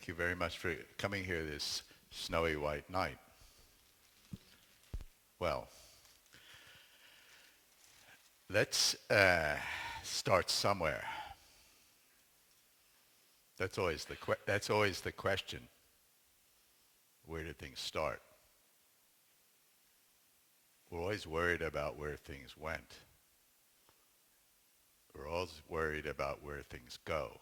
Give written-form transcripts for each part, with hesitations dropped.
Thank you very much for coming here this snowy white night. Well, let's start somewhere. That's always the question. Where did things start? We're always worried about where things went. We're always worried about where things go.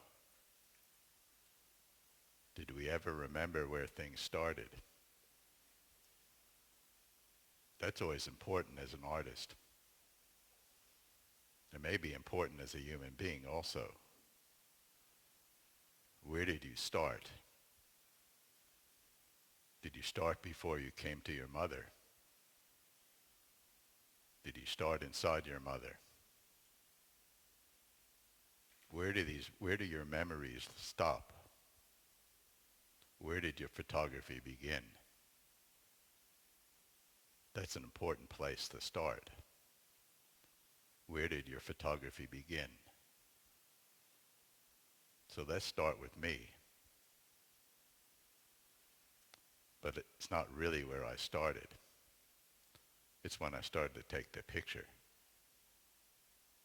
Did we ever remember where things started? That's always important as an artist. It may be important as a human being also. Where did you start? Did you start before you came to your mother? Did you start inside your mother? Where do your memories stop? Where did your photography begin? That's an important place to start. Where did your photography begin? So let's start with me. But it's not really where I started. It's when I started to take the picture.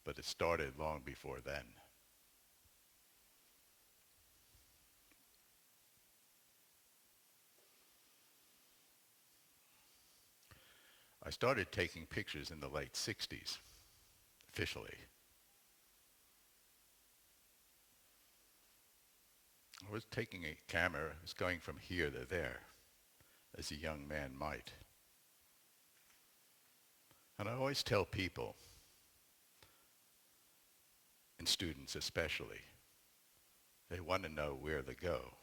But it started long before then. I started taking pictures in the late 60s, officially. I was taking a camera, I was going from here to there, as a young man might. And I always tell people, and students especially, they want to know where to go,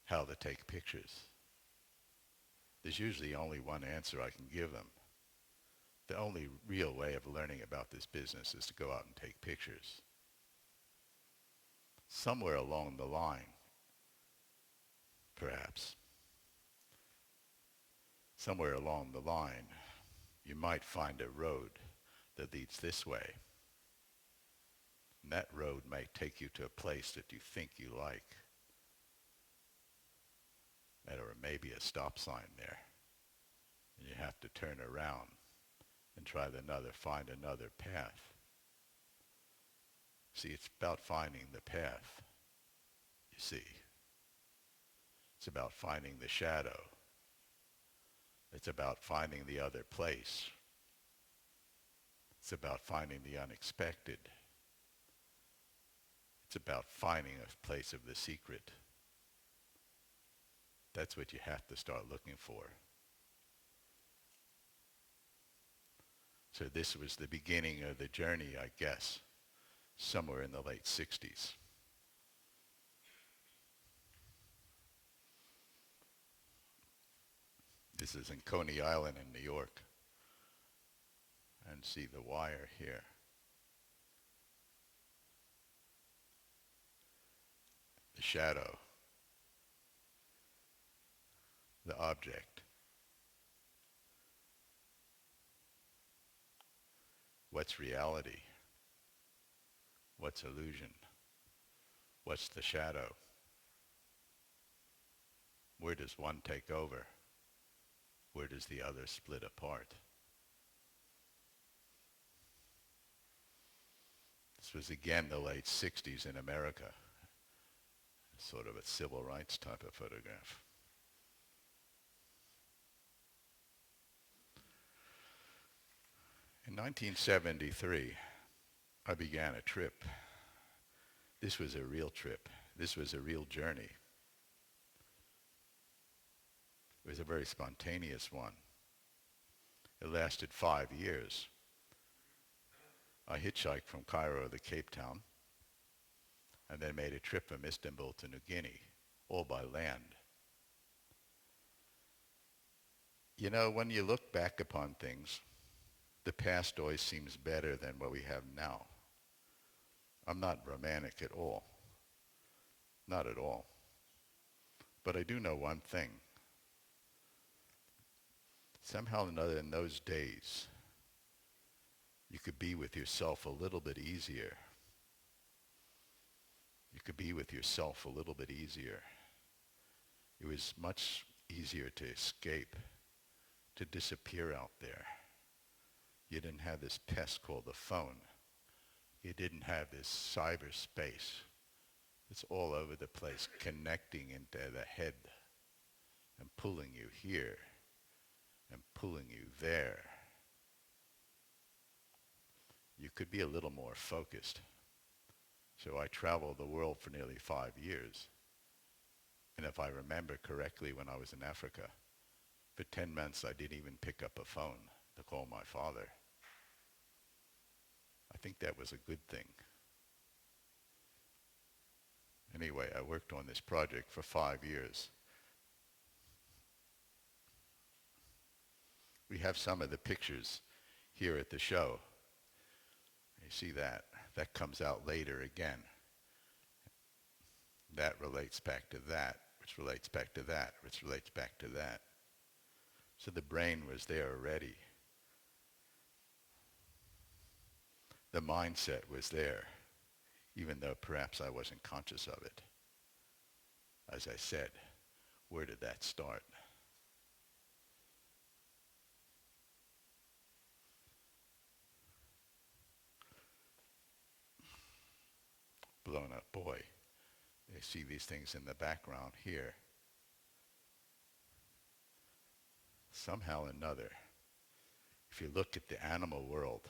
how to take pictures. There's usually only one answer I can give them. The only real way of learning about this business is to go out and take pictures. Somewhere along the line, perhaps, somewhere along the line, you might find a road that leads this way. And that road might take you to a place that you think you like. Or maybe a stop sign there. And you have to turn around and find another path. See, it's about finding the path, you see. It's about finding the shadow. It's about finding the other place. It's about finding the unexpected. It's about finding a place of the secret. That's what you have to start looking for. So this was the beginning of the journey, I guess, somewhere in the late 60s. This is in Coney Island in New York. And see the wire here. The shadow. The object. What's reality? What's illusion? What's the shadow? Where does one take over? Where does the other split apart? This was again the late 60s in America. Sort of a civil rights type of photograph. In 1973, I began a trip. This was a real trip. This was a real journey. It was a very spontaneous one. It lasted 5 years. I hitchhiked from Cairo to Cape Town and then made a trip from Istanbul to New Guinea, all by land. You know, when you look back upon things, the past always seems better than what we have now. I'm not romantic at all. Not at all. But I do know one thing. Somehow or another in those days, you could be with yourself a little bit easier. You could be with yourself a little bit easier. It was much easier to escape, to disappear out there. You didn't have this pest called the phone. You didn't have this cyberspace. It's all over the place, connecting into the head and pulling you here and pulling you there. You could be a little more focused. So I traveled the world for nearly 5 years. And if I remember correctly, when I was in Africa, for 10 months I didn't even pick up a phone to call my father. I think that was a good thing. Anyway, I worked on this project for 5 years. We have some of the pictures here at the show. You see that? That comes out later again. That relates back to that, which relates back to that, which relates back to that. So the brain was there already. The mindset was there, even though perhaps I wasn't conscious of it. As I said, where did that start? Blown up boy. You see these things in the background here. Somehow or another, if you look at the animal world,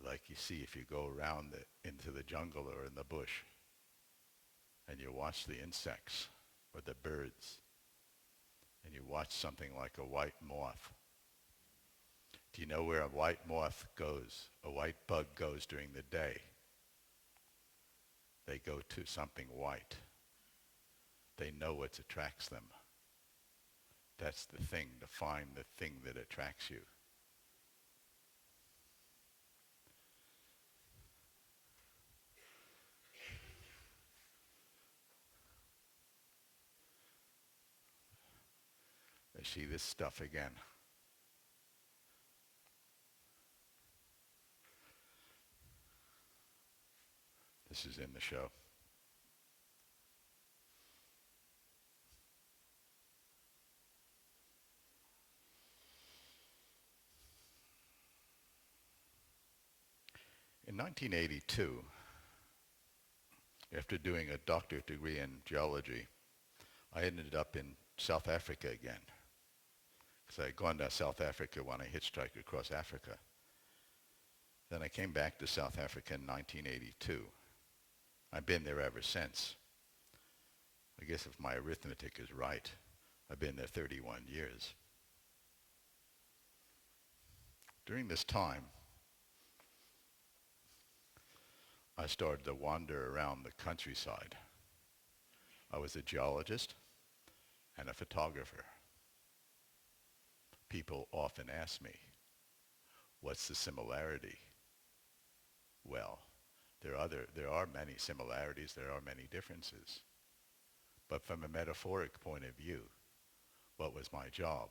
like you see if you go around into the jungle or in the bush, and you watch the insects or the birds, and you watch something like a white moth. Do you know where a white moth goes, a white bug goes during the day? They go to something white. They know what attracts them. That's the thing, to find the thing that attracts you. I see this stuff again. This is in the show. In 1982, after doing a doctorate degree in geology, I ended up in South Africa again. Because I had gone to South Africa when I hitchhiked across Africa. Then I came back to South Africa in 1982. I've been there ever since. I guess if my arithmetic is right, I've been there 31 years. During this time, I started to wander around the countryside. I was a geologist and a photographer. People often ask me, what's the similarity? Well, there are many similarities, there are many differences. But from a metaphoric point of view, what was my job?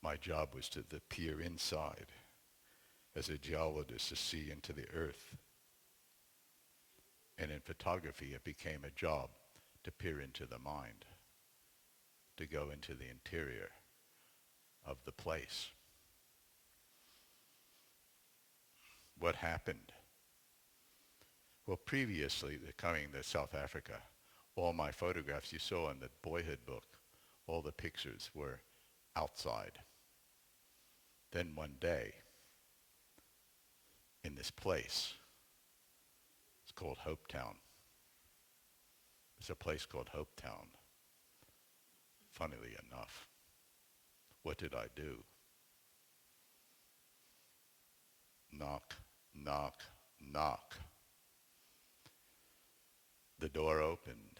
My job was to peer inside, as a geologist, to see into the earth. And in photography, it became a job to peer into the mind, to go into the interior of the place. What happened? Well, previously to coming to South Africa, all my photographs you saw in the boyhood book, all the pictures were outside. Then one day, in this place, it's called Hopetown. There's a place called Hopetown. Funnily enough, what did I do? Knock, knock, knock. The door opened.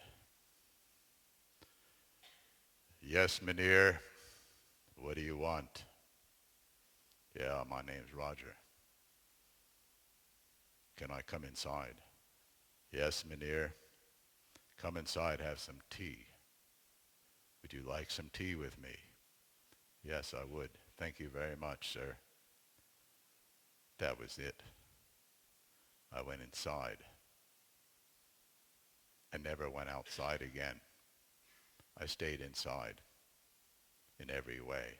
Yes, meneer. What do you want? Yeah, my name's Roger. Can I come inside? Yes, meneer. Come inside, have some tea. Would you like some tea with me? Yes, I would. Thank you very much, sir. That was it. I went inside. I never went outside again. I stayed inside in every way.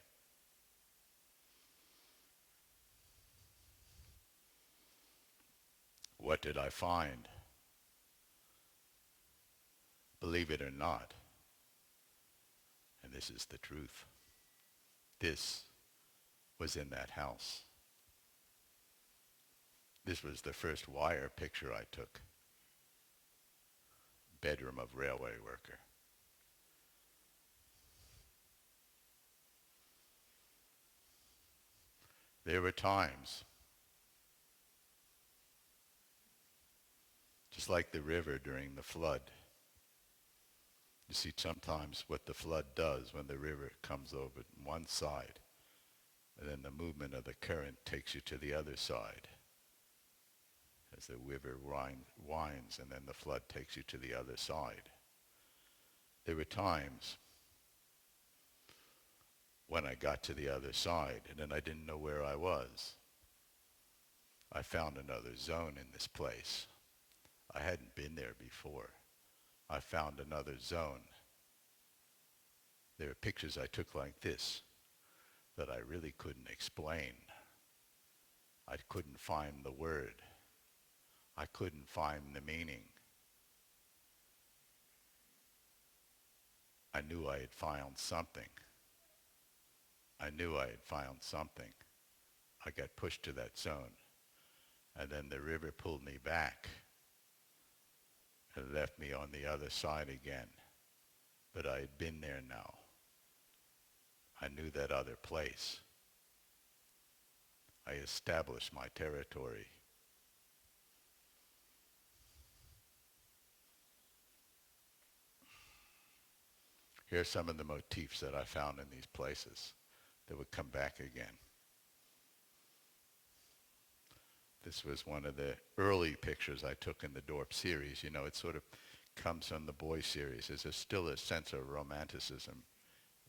What did I find? Believe it or not, and this is the truth, this was in that house. This was the first wire picture I took. Bedroom of railway worker. There were times, just like the river during the flood. You see sometimes what the flood does when the river comes over one side, and then the movement of the current takes you to the other side. As the river winds, and then the flood takes you to the other side. There were times when I got to the other side, and then I didn't know where I was. I found another zone in this place. I hadn't been there before. I found another zone. There are pictures I took like this that I really couldn't explain. I couldn't find the word. I couldn't find the meaning. I knew I had found something. I knew I had found something. I got pushed to that zone. And then the river pulled me back and left me on the other side again. But I had been there now. I knew that other place. I established my territory. Here are some of the motifs that I found in these places that would come back again. This was one of the early pictures I took in the Dorp series. You know, it sort of comes from the boy series. There's still a sense of romanticism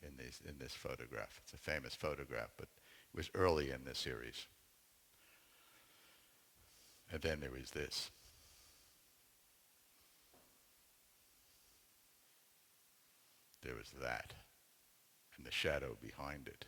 in this photograph. It's a famous photograph, but it was early in the series. And then there was this. There was that, and the shadow behind it.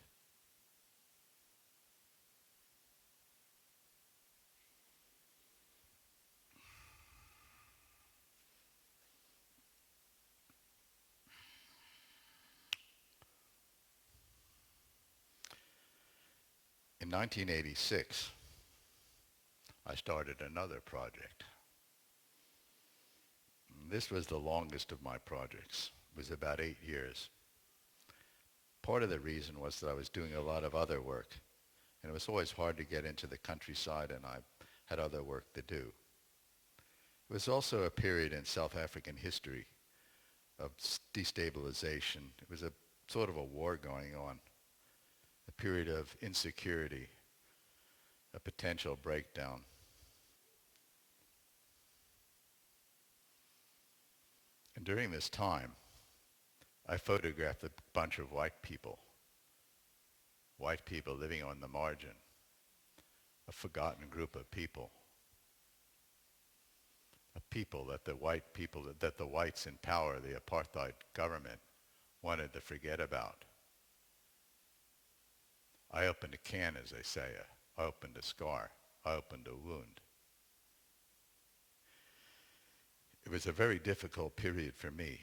In 1986, I started another project. This was the longest of my projects. It was about 8 years. Part of the reason was that I was doing a lot of other work, and it was always hard to get into the countryside, and I had other work to do. It was also a period in South African history of destabilization. It was a sort of a war going on, a period of insecurity, a potential breakdown. And during this time, I photographed a bunch of white people living on the margin, a forgotten group of people, a people that the whites in power, the apartheid government, wanted to forget about. I opened a can, as they say. I opened a scar. I opened a wound. It was a very difficult period for me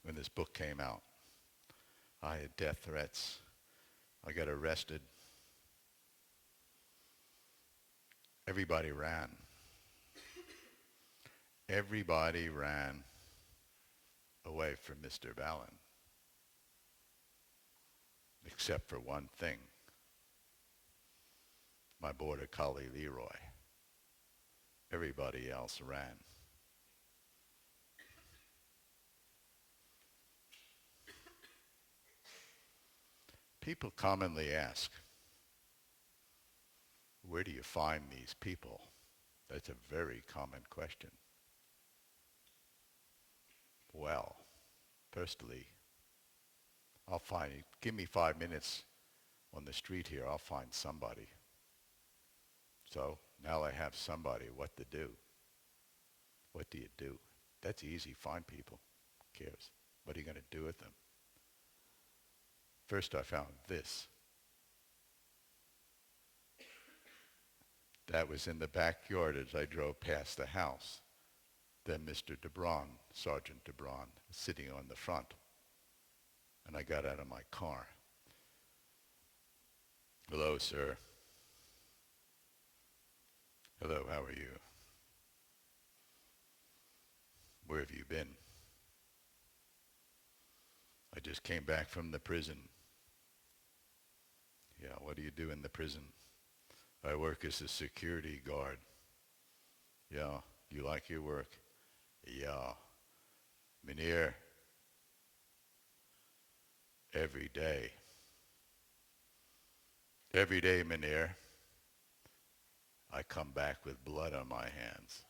when this book came out. I had death threats. I got arrested. Everybody ran. Everybody ran away from Mr. Ballen, except for one thing. My border collie, Leroy. Everybody else ran. People commonly ask, where do you find these people? That's a very common question. Well, personally, give me 5 minutes on the street here, I'll find somebody. So now I have somebody. What to do? What do you do? That's easy. Find people. Who cares? What are you going to do with them? First I found this. That was in the backyard as I drove past the house. Then Mr. DeBron, Sergeant DeBron, was sitting on the front. And I got out of my car. Hello, sir. Hello, how are you? Where have you been? I just came back from the prison. Yeah, what do you do in the prison? I work as a security guard. Yeah, you like your work? Yeah. Meneer, every day. Every day, meneer, I come back with blood on my hands.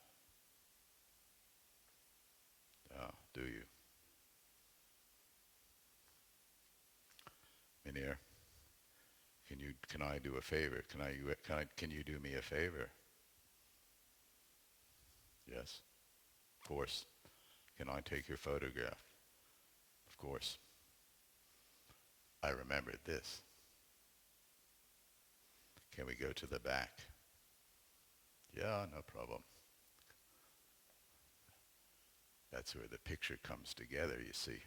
Oh, do you? Meneer, can I do a favor? Can you do me a favor? Yes, of course. Can I take your photograph? Of course. I remembered this. Can we go to the back? Yeah, no problem. That's where the picture comes together, you see.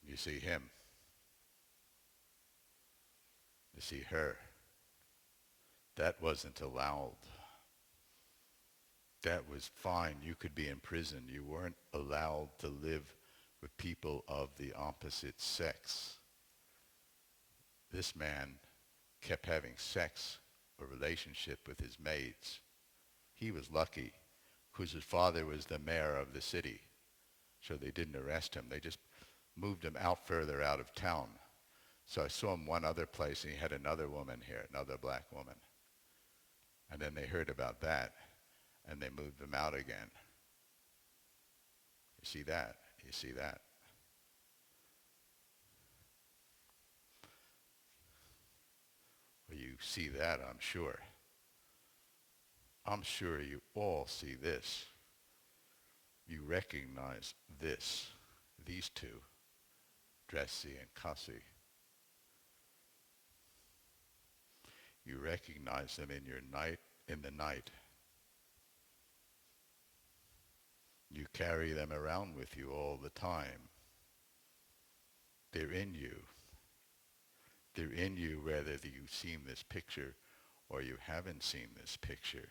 You see him. You see her. That wasn't allowed. That was fine. You could be in prison. You weren't allowed to live with people of the opposite sex. This man kept having sex or relationship with his maids. He was lucky because his father was the mayor of the city. So they didn't arrest him. They just moved him out further out of town. So I saw him one other place and he had another woman here, another black woman. And then they heard about that and they moved him out again. You see that? You see that? Well, you see that, I'm sure. I'm sure you all see this. You recognize this, these two, Dressi and Kasi. You recognize them in the night. You carry them around with you all the time. They're in you. They're in you whether you've seen this picture or you haven't seen this picture.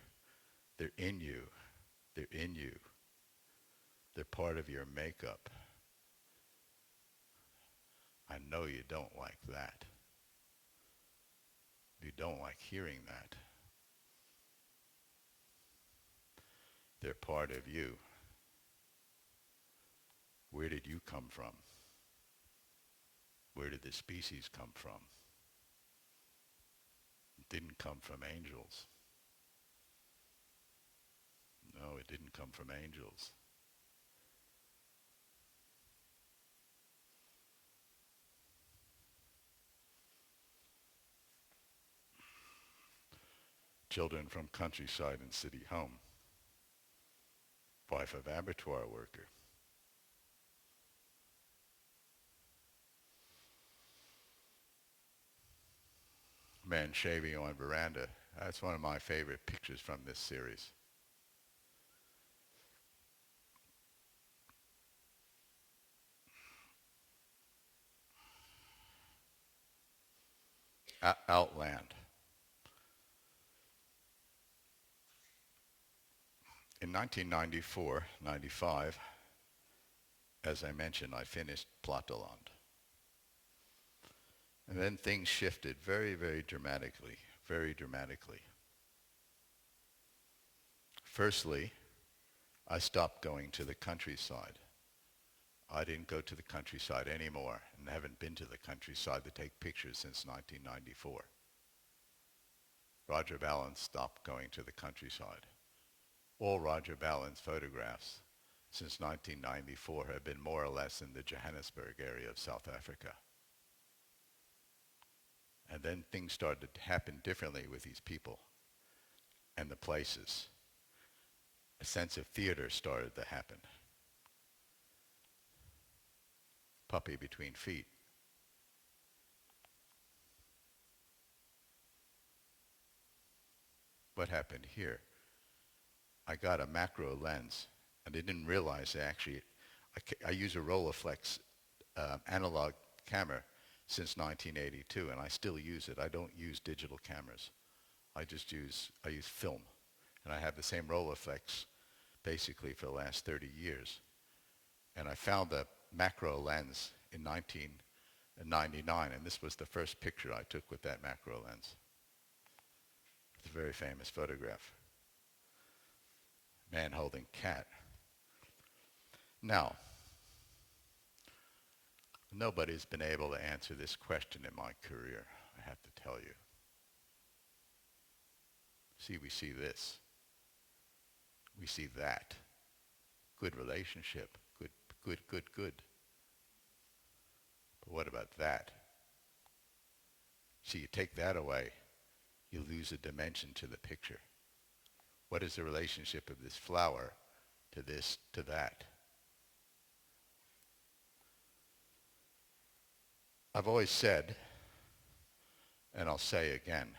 They're in you. They're in you. They're part of your makeup. I know you don't like that. You don't like hearing that. They're part of you. Where did you come from? Where did the species come from? It didn't come from angels. No, it didn't come from angels. Children from countryside and city home. Wife of abattoir worker. Man shaving on veranda. That's one of my favorite pictures from this series. Outland. In 1994-95, as I mentioned, I finished Plateland. And then things shifted very, very dramatically, very dramatically. Firstly, I stopped going to the countryside. I didn't go to the countryside anymore and haven't been to the countryside to take pictures since 1994. Roger Ballen stopped going to the countryside. All Roger Ballen's photographs since 1994 have been more or less in the Johannesburg area of South Africa. And then things started to happen differently with these people and the places. A sense of theater started to happen. Puppy between feet. What happened here? I got a macro lens, and I didn't realize I use a Rolleiflex analog camera since 1982, and I still use it. I don't use digital cameras. I use film, and I have the same Rolleiflex basically for the last 30 years. And I found the macro lens in 1999, and this was the first picture I took with that macro lens. It's a very famous photograph. Man holding cat. Now, nobody's been able to answer this question in my career, I have to tell you. See, we see this. We see that. Good relationship. Good. But what about that? See, you take that away, you lose a dimension to the picture. What is the relationship of this flower to this, to that? I've always said, and I'll say again,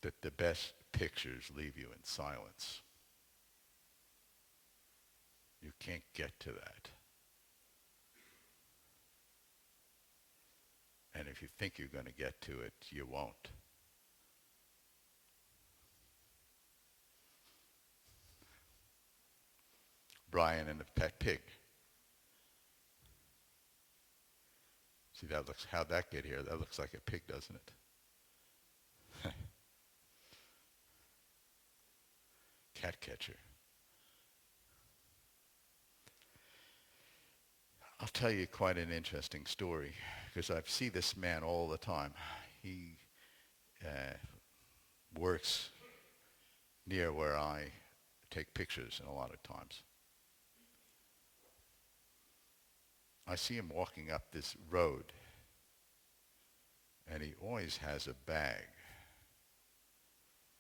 that the best pictures leave you in silence. You can't get to that. And if you think you're going to get to it, you won't. Brian and the pet pig. See, how'd that get here? That looks like a pig, doesn't it? Cat catcher. I'll tell you quite an interesting story, because I see this man all the time. He works near where I take pictures a lot of times. I see him walking up this road, and he always has a bag.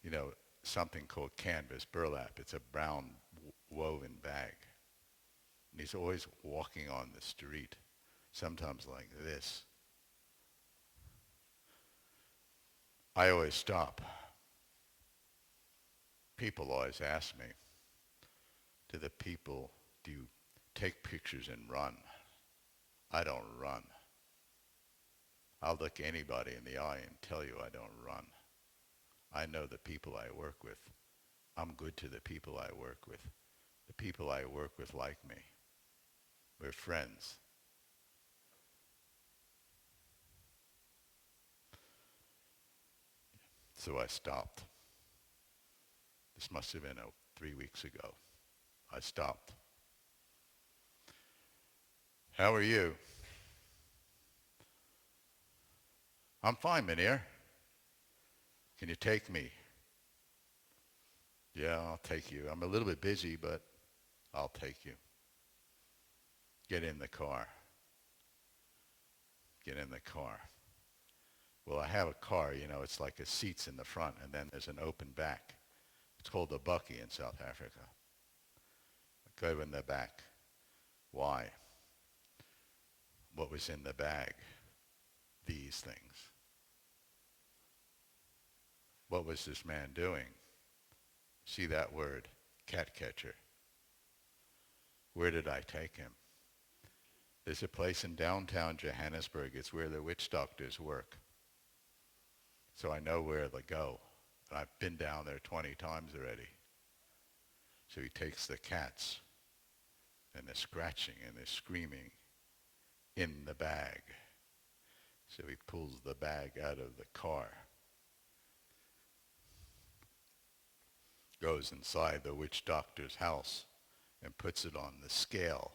You know, something called canvas, burlap. It's a brown woven bag. And he's always walking on the street, sometimes like this. I always stop. People always ask me, do you take pictures and run? I don't run. I'll look anybody in the eye and tell you I don't run. I know the people I work with. I'm good to the people I work with. The people I work with like me. We're friends. So I stopped. This must have been 3 weeks ago. I stopped. How are you? I'm fine, Mynheer. Can you take me? Yeah, I'll take you. I'm a little bit busy, but I'll take you. Get in the car. Get in the car. Well, I have a car, it's like a seats in the front, and then there's an open back. It's called a bucky in South Africa. I go in the back. Why? What was in the bag? These things. What was this man doing? See that word, cat catcher. Where did I take him? There's a place in downtown Johannesburg. It's where the witch doctors work. So I know where to go. And I've been down there 20 times already. So he takes the cats, and they're scratching and they're screaming in the bag. So he pulls the bag out of the car, goes inside the witch doctor's house and puts it on the scale.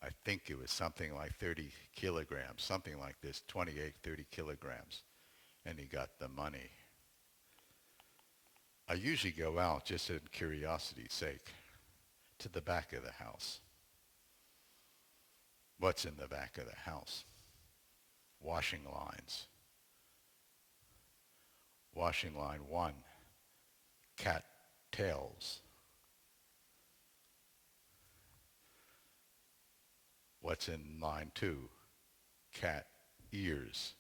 I think it was something like 30 kilograms, something like this, 28, 30 kilograms. And he got the money. I usually go out, just in curiosity's sake, to the back of the house. What's in the back of the house? washing lines. Washing line 1, cat tails. What's in line 2? Cat ears.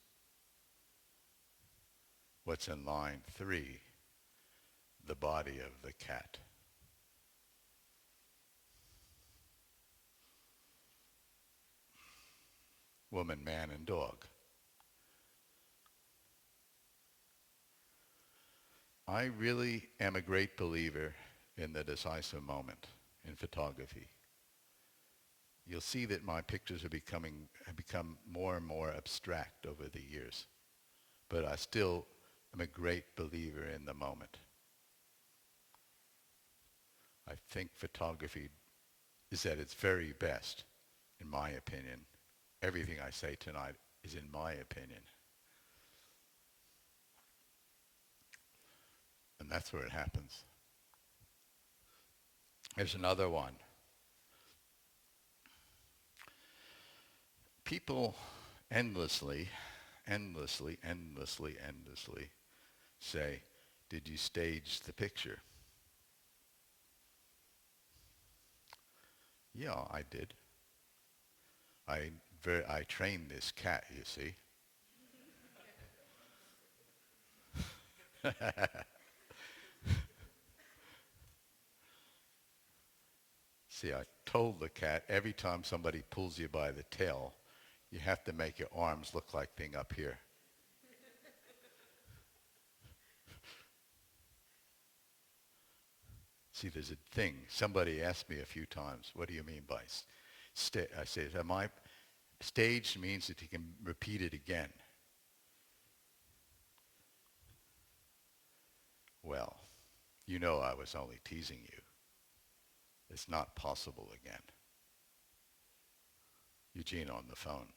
What's in line 3? The body of the cat. Woman, man, and dog. I really am a great believer in the decisive moment in photography. You'll see that my pictures have become more and more abstract over the years, but I still am a great believer in the moment. I think photography is at its very best, in my opinion. Everything I say tonight is in my opinion. And that's where it happens. There's another one. People endlessly say, did you stage the picture? Yeah, I did. I trained this cat, you see. See, I told the cat, every time somebody pulls you by the tail, you have to make your arms look like thing up here. See, there's a thing. Somebody asked me a few times, what do you mean by I say, staged means that you can repeat it again. Well, you know I was only teasing you. It's not possible again. Eugene on the phone.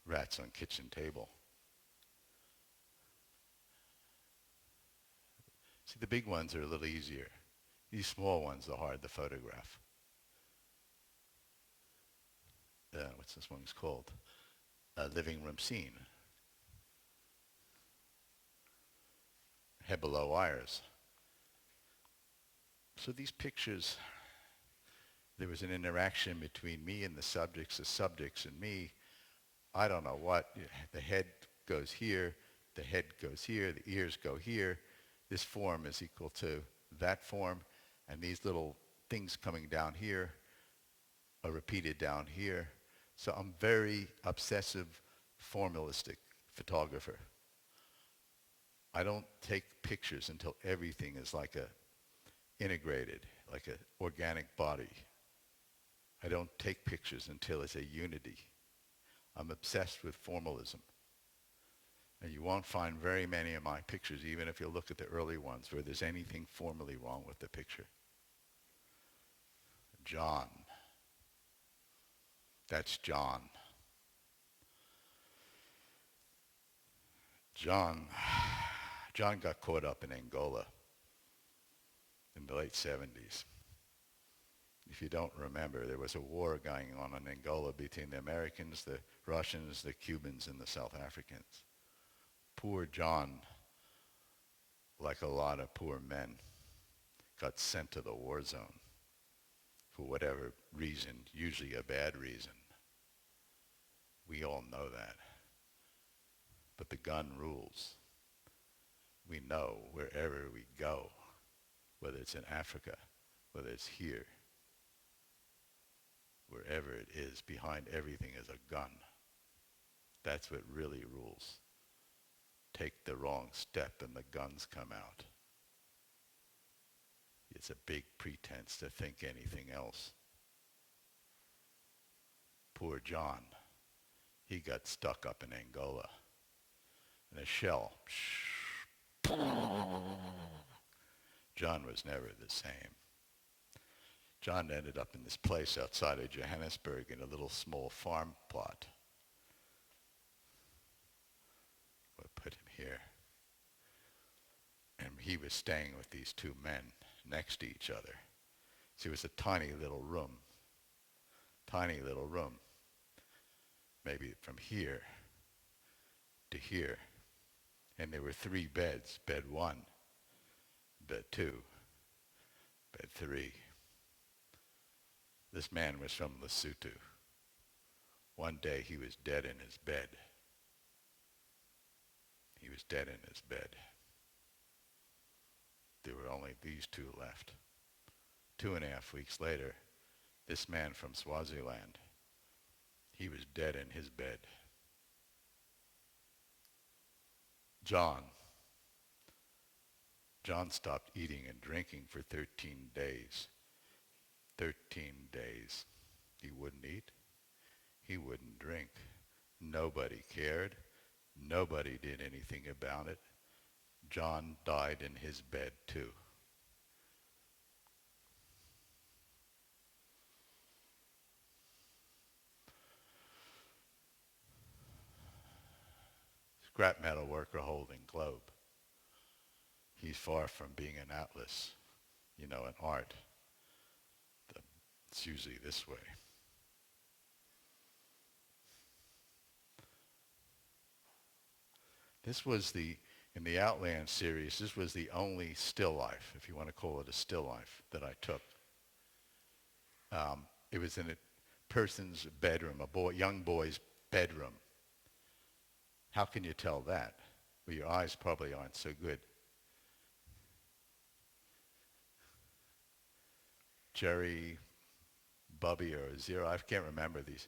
Rats on kitchen table. See, the big ones are a little easier. These small ones are hard to photograph. What's this one's called? A living room scene. Head below wires. So these pictures, there was an interaction between me and the subjects and me. I don't know what. The head goes here, the head goes here, the ears go here. This form is equal to that form, and these little things coming down here are repeated down here. So I'm very obsessive, formalistic photographer. I don't take pictures until everything is like a integrated, like an organic body. I don't take pictures until it's a unity. I'm obsessed with formalism. And you won't find very many of my pictures, even if you look at the early ones, where there's anything formally wrong with the picture. John. That's John. John got caught up in Angola in the late 70s. If you don't remember, there was a war going on in Angola between the Americans, the Russians, the Cubans, and the South Africans. Poor John, like a lot of poor men, got sent to the war zone for whatever reason, usually a bad reason. We all know that. But the gun rules. We know wherever we go, whether it's in Africa, whether it's here, wherever it is, behind everything is a gun. That's what really rules. Take the wrong step and the guns come out. It's a big pretense to think anything else. Poor John, he got stuck up in Angola. And a shell. John was never the same. John ended up in this place outside of Johannesburg in a little small farm plot. We'll put him here. And he was staying with these two men next to each other. So it was a tiny little room. Tiny little room. maybe from here to here. And there were 3 beds, bed 1, bed 2, bed 3. This man was from Lesotho. One day he was dead in his bed. He was dead in his bed. There were only these 2 left. 2.5 weeks later, this man from Swaziland, he was dead in his bed. John stopped eating and drinking for 13 days. 13 days. He wouldn't eat. He wouldn't drink. Nobody cared. Nobody did anything about it. John died in his bed too. Scrap metal worker holding globe. He's far from being an atlas, an art. It's usually this way. This was in the Outland series, this was the only still life, if you want to call it a still life, that I took. It was in a person's bedroom, young boy's bedroom. How can you tell that? Well, your eyes probably aren't so good. Jerry, Bubby, or Zero, I can't remember these.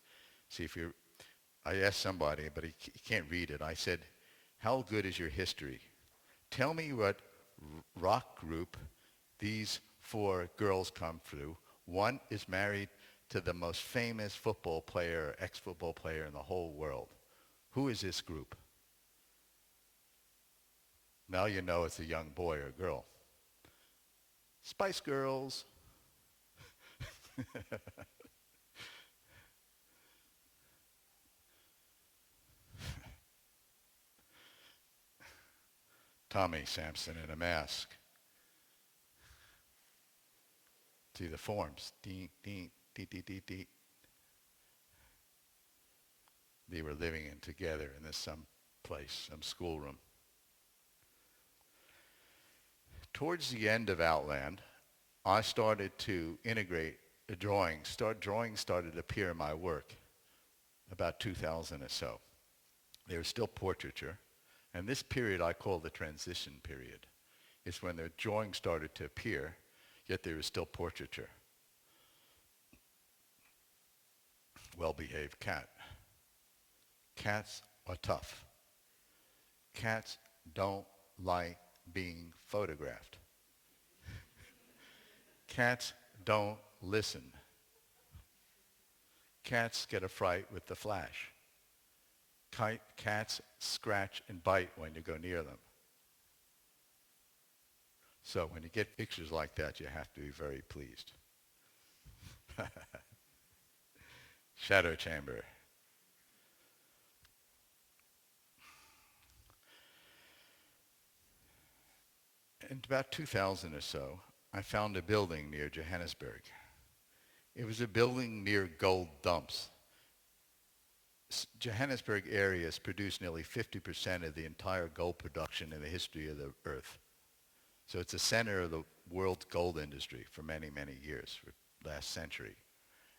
See, I asked somebody, but he can't read it. I said, how good is your history? Tell me what rock group these 4 girls come through. One is married to the most famous football player, ex-football player in the whole world. Who is this group? Now you know it's a young boy or girl. Spice Girls. Tommy Sampson in a mask. See the forms. Dee, dee, dee, dee, dee, dee. They were living in together in some place, some schoolroom. Towards the end of Outland, I started to integrate the drawings. Drawings started to appear in my work about 2000 or so. They were still portraiture. And this period I call the transition period. It's when the drawings started to appear, yet there was still portraiture. Well-behaved cat. Cats are tough. Cats don't like being photographed. Cats don't listen. Cats get a fright with the flash. Cats scratch and bite when you go near them. So when you get pictures like that, you have to be very pleased. Shadow chamber. In about 2000 or so, I found a building near Johannesburg. It was a building near gold dumps. Johannesburg area has produced nearly 50% of the entire gold production in the history of the earth. So it's the center of the world's gold industry for many, many years, for last century.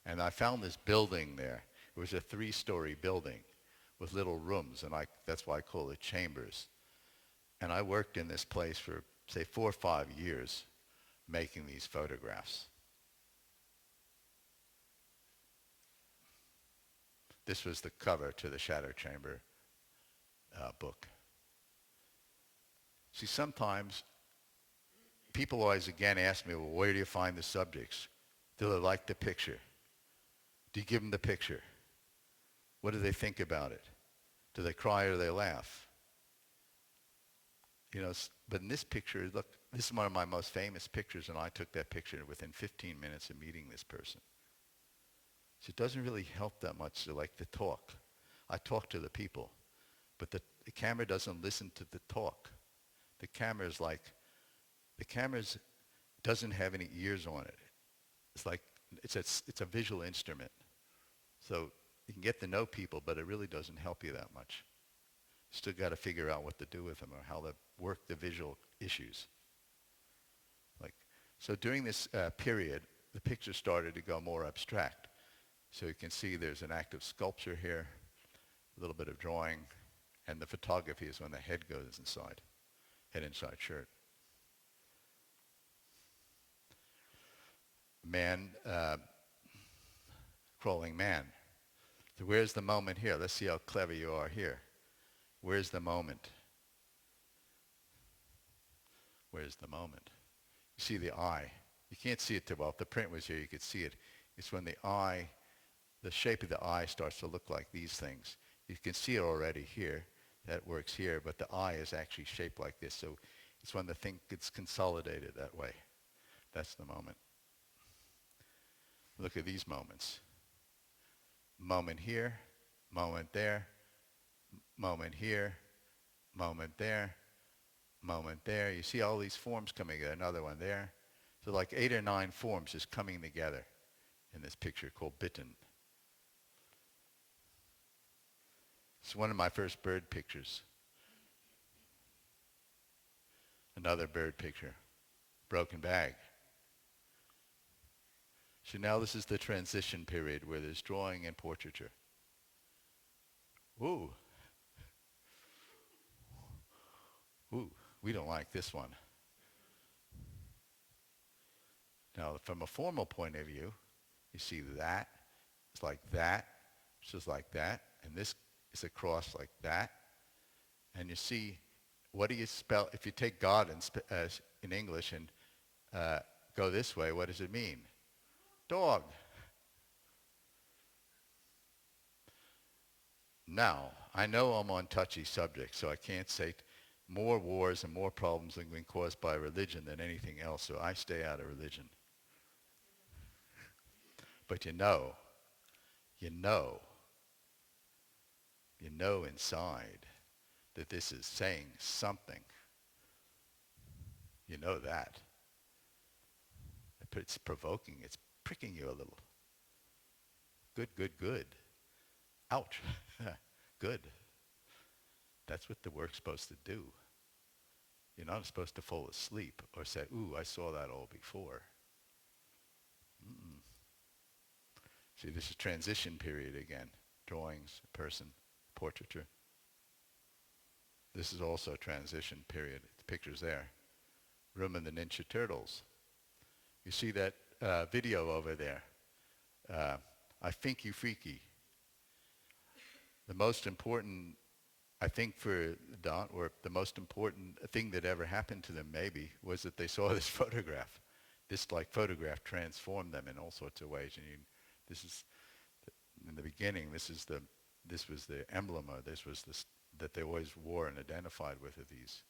And I found this building there. It was a 3-story building with little rooms, and that's why I call it chambers. And I worked in this place for, say, 4 or 5 years making these photographs. This was the cover to the Shadow Chamber book. See, sometimes people always again ask me, well, where do you find the subjects? Do they like the picture? Do you give them the picture? What do they think about it? Do they cry or do they laugh? But in this picture, look, this is one of my most famous pictures, and I took that picture within 15 minutes of meeting this person. So it doesn't really help that much to talk. I talk to the people, but the camera doesn't listen to the talk. The camera doesn't have any ears on it. It's a visual instrument. So, You can get to know people, but it really doesn't help you that much. You still got to figure out what to do with them or how to work the visual issues. Like, so during this period, the picture started to go more abstract. So you can see there's an active sculpture here, a little bit of drawing, and the photography is when the head goes inside, head inside shirt. Man, crawling man. So where's the moment here? Let's see how clever you are here. Where's the moment? Where's the moment? You see the eye. You can't see it too well. If the print was here, you could see it. It's when the eye, the shape of the eye starts to look like these things. You can see it already here. That works here, but the eye is actually shaped like this. So it's when the thing gets consolidated that way. That's the moment. Look at these moments. Moment here, moment there, moment here, moment there, moment there. You see all these forms coming together, another one there. So like 8 or 9 forms just coming together in this picture called Bitten. It's one of my first bird pictures. Another bird picture. Broken bag. So now this is the transition period where there's drawing and portraiture. Ooh. Ooh, we don't like this one. Now, from a formal point of view, you see that, it's like that, it's just like that, and this is a cross like that. And you see, what do you spell? If you take God in English and go this way, what does it mean? Dog. Now, I know I'm on touchy subjects, so I can't say more wars and more problems have been caused by religion than anything else, so I stay out of religion. But you know inside that this is saying something. You know that. It's provoking, it's pricking you a little. Good, good, good. Ouch. Good. That's what the work's supposed to do. You're not supposed to fall asleep or say, ooh, I saw that all before. Mm-mm. See, this is transition period again. Drawings, person, portraiture. This is also a transition period. The picture's there. Room in the Ninja Turtles. You see that video over there. I think you freaky. The most important, I think for Don, or the most important thing that ever happened to them maybe, was that they saw this photograph. This like photograph transformed them in all sorts of ways. And this is, in the beginning, this was the emblem, or this was this that they always wore and identified with these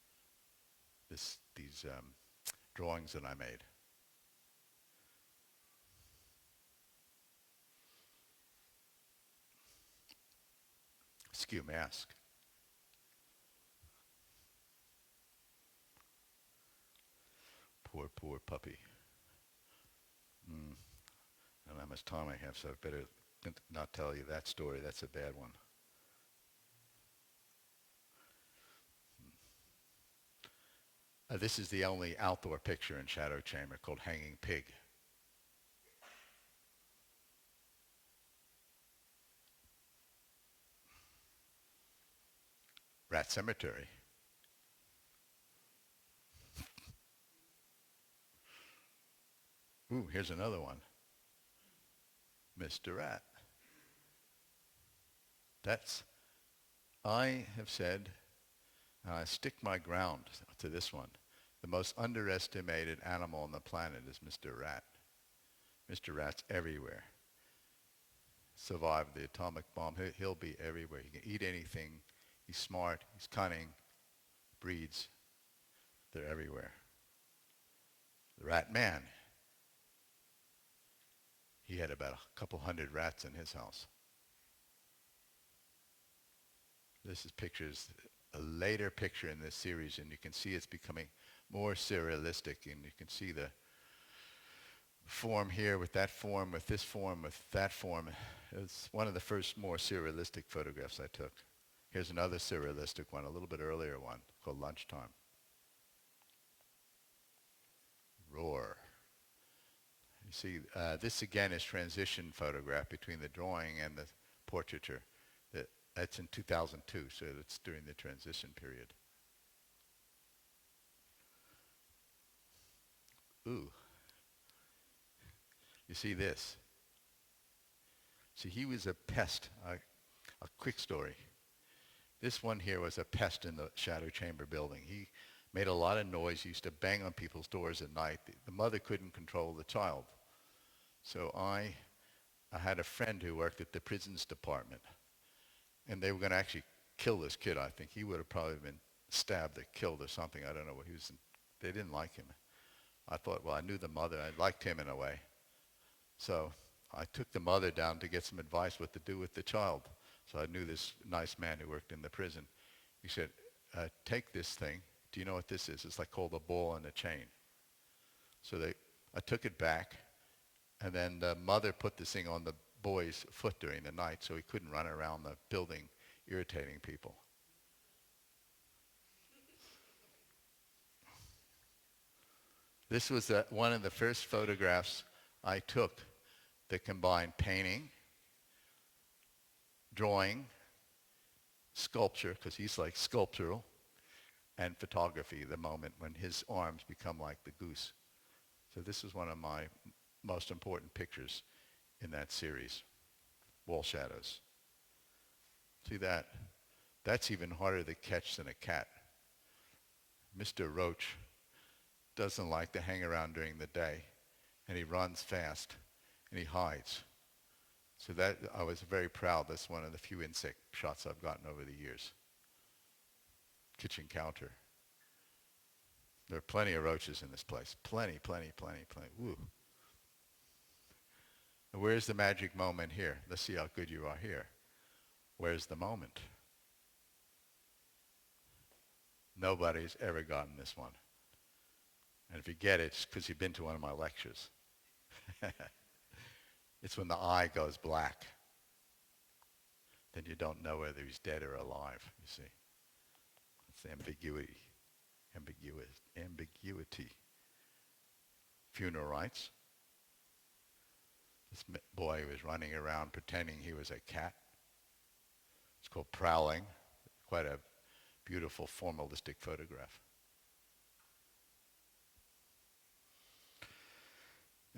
drawings that I made. Skew mask. Poor, poor puppy. I don't know how much time I have, so I better not tell you that story. That's a bad one. This is the only outdoor picture in Shadow Chamber called Hanging Pig. Rat Cemetery. Ooh, here's another one. Mr. Rat. I have said, and I stick my ground to this one, the most underestimated animal on the planet is Mr. Rat. Mr. Rat's everywhere. Survived the atomic bomb. He'll be everywhere. He can eat anything. He's smart. He's cunning. Breeds. They're everywhere. The Rat Man. He had about a couple hundred rats in his house. This is a later picture in this series, and you can see it's becoming more surrealistic, and you can see the form here with that form, with this form, with that form. It's one of the first more surrealistic photographs I took. Here's another surrealistic one, a little bit earlier one, called Lunchtime. Roar. You see, this again is transition photograph between the drawing and the portraiture. That's in 2002, so it's during the transition period. Ooh. You see this? See, he was a pest. A quick story. This one here was a pest in the shadow chamber building. He made a lot of noise. He used to bang on people's doors at night. The mother couldn't control the child. So I had a friend who worked at the prisons department. And they were going to actually kill this kid, I think. He would have probably been stabbed or killed or something. I don't know what he was. They didn't like him. I thought, well, I knew the mother. I liked him in a way. So I took the mother down to get some advice what to do with the child. So I knew this nice man who worked in the prison. He said, take this thing. Do you know what this is? It's like called a ball and a chain. So I took it back, and then the mother put this thing on the boy's foot during the night so he couldn't run around the building irritating people. This was one of the first photographs I took that combined painting, drawing, sculpture, because he's like sculptural, and photography, the moment when his arms become like the goose. So this is one of my most important pictures in that series, Wall Shadows. See that? That's even harder to catch than a cat. Mr. Roach doesn't like to hang around during the day, and he runs fast, and he hides. So that, I was very proud. That's one of the few insect shots I've gotten over the years. Kitchen counter. There are plenty of roaches in this place. Plenty. Woo. And where's the magic moment here? Let's see how good you are here. Where's the moment? Nobody's ever gotten this one. And if you get it, it's because you've been to one of my lectures. It's when the eye goes black. Then you don't know whether he's dead or alive, you see. It's ambiguity. Ambiguity. Funeral rites. This boy was running around pretending he was a cat. It's called Prowling. Quite a beautiful formalistic photograph.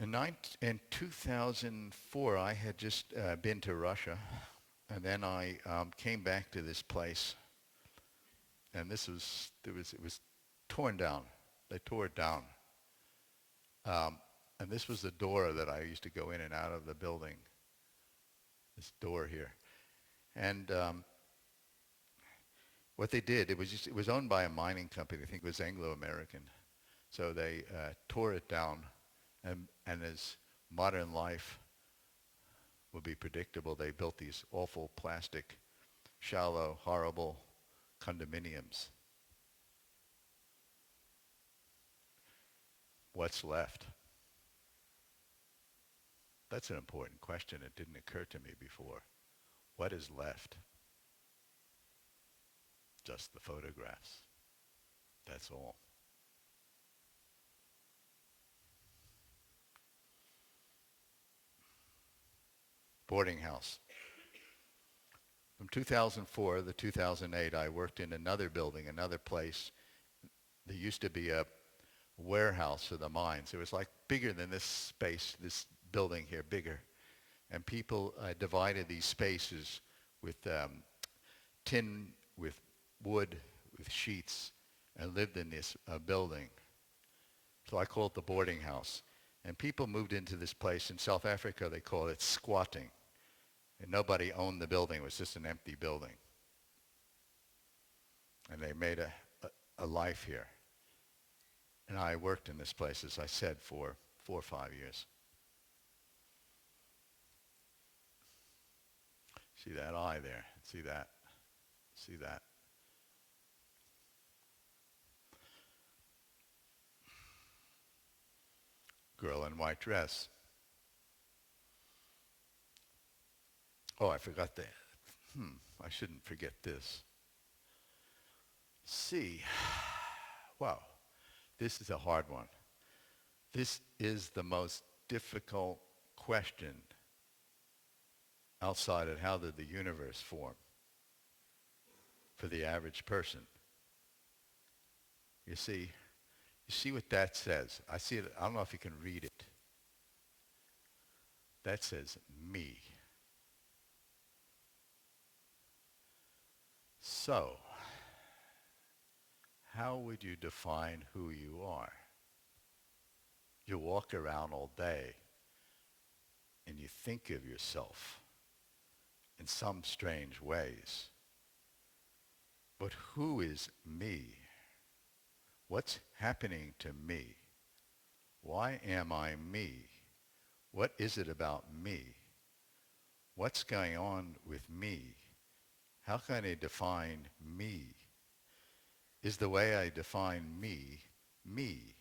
In 2004, I had just been to Russia, and then I came back to this place, and it was torn down. They tore it down, and this was the door that I used to go in and out of the building. This door here, and what they did, it was owned by a mining company. I think it was Anglo-American, so they tore it down. And as modern life would be predictable, they built these awful plastic, shallow, horrible condominiums. What's left? That's an important question. It didn't occur to me before. What is left? Just the photographs. That's all. Boarding house. From 2004 to 2008, I worked in another building, another place. There used to be a warehouse for the mines. It was like bigger than this space, this building here, bigger. And people divided these spaces with tin, with wood, with sheets, and lived in this building. So I call it the boarding house. And people moved into this place. In South Africa, they call it squatting. And nobody owned the building. It was just an empty building. And they made a life here. And I worked in this place, as I said, for 4 or 5 years. See that eye there? See that? See that? girl in white dress. Oh, I forgot that. I shouldn't forget this. See, wow, this is a hard one. This is the most difficult question outside of how did the universe form for the average person. You see what that says? I see it, I don't know if you can read it. That says me. So, how would you define who you are? You walk around all day and you think of yourself in some strange ways. But who is me? What's happening to me? Why am I me? What is it about me? What's going on with me? How can I define me? Is the way I define me, me?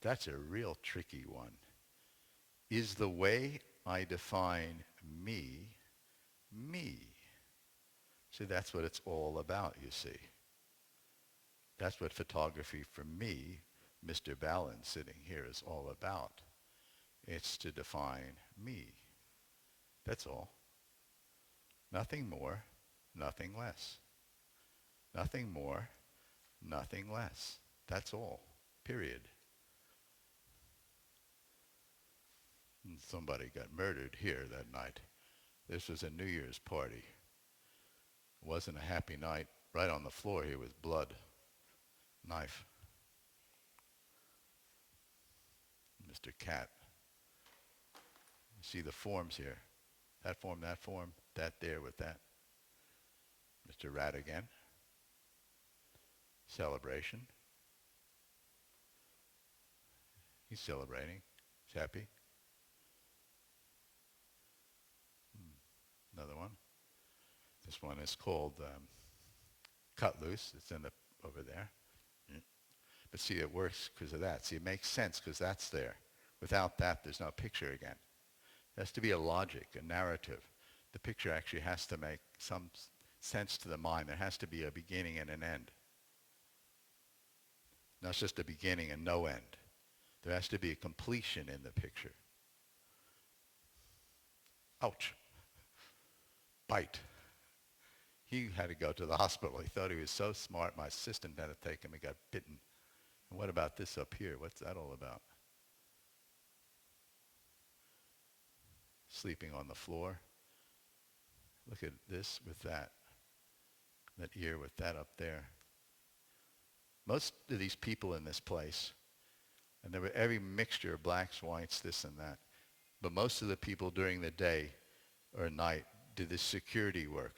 That's a real tricky one. Is the way I define me, me? See, that's what it's all about, you see. That's what photography for me, Mr. Ballen sitting here, is all about. It's to define me. That's all. Nothing more, nothing less. Nothing more, nothing less. That's all. Period. And somebody got murdered here that night. This was a New Year's party. It wasn't a happy night. Right on the floor here was blood. Knife. Mr. Cat. You see the forms here. That form, that there with that. Mr. Rat again. Celebration. He's celebrating. He's happy. Another one. This one is called Cut Loose. It's over there. But see, it works because of that. See, it makes sense because that's there. Without that, there's no picture again. There has to be a logic, a narrative. The picture actually has to make some sense to the mind. There has to be a beginning and an end. Not just a beginning and no end. There has to be a completion in the picture. Ouch. Bite. He had to go to the hospital. He thought he was so smart. My assistant had to take him. He got bitten. And what about this up here? What's that all about? Sleeping on the floor. Look at this with that. That ear with that up there. Most of these people in this place, and there were every mixture of blacks, whites, this and that, but most of the people during the day or night did this security work.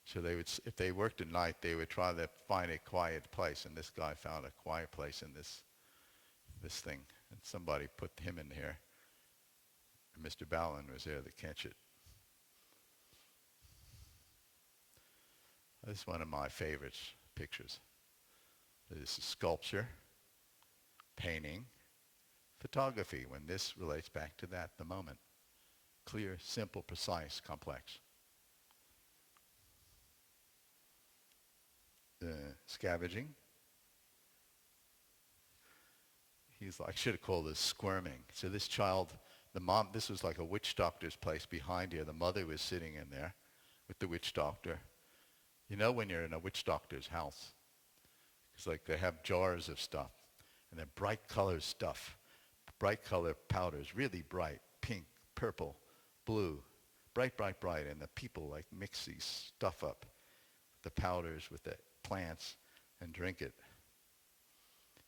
So they would, if they worked at night, they would try to find a quiet place, and this guy found a quiet place in this thing, and somebody put him in here, and Mr. Ballen was there to catch it. This is one of my favorite pictures. This is sculpture, painting, photography, when this relates back to that, the moment. Clear, simple, precise, complex. Scavenging. He's like, I should have called this squirming. So this child, the mom, this was like a witch doctor's place behind here. The mother was sitting in there with the witch doctor. You know when you're in a witch doctor's house, it's like they have jars of stuff, and they're bright color stuff, bright color powders, really bright, pink, purple, blue, bright, bright, bright, and the people like mix these stuff up, the powders with the plants, and drink it.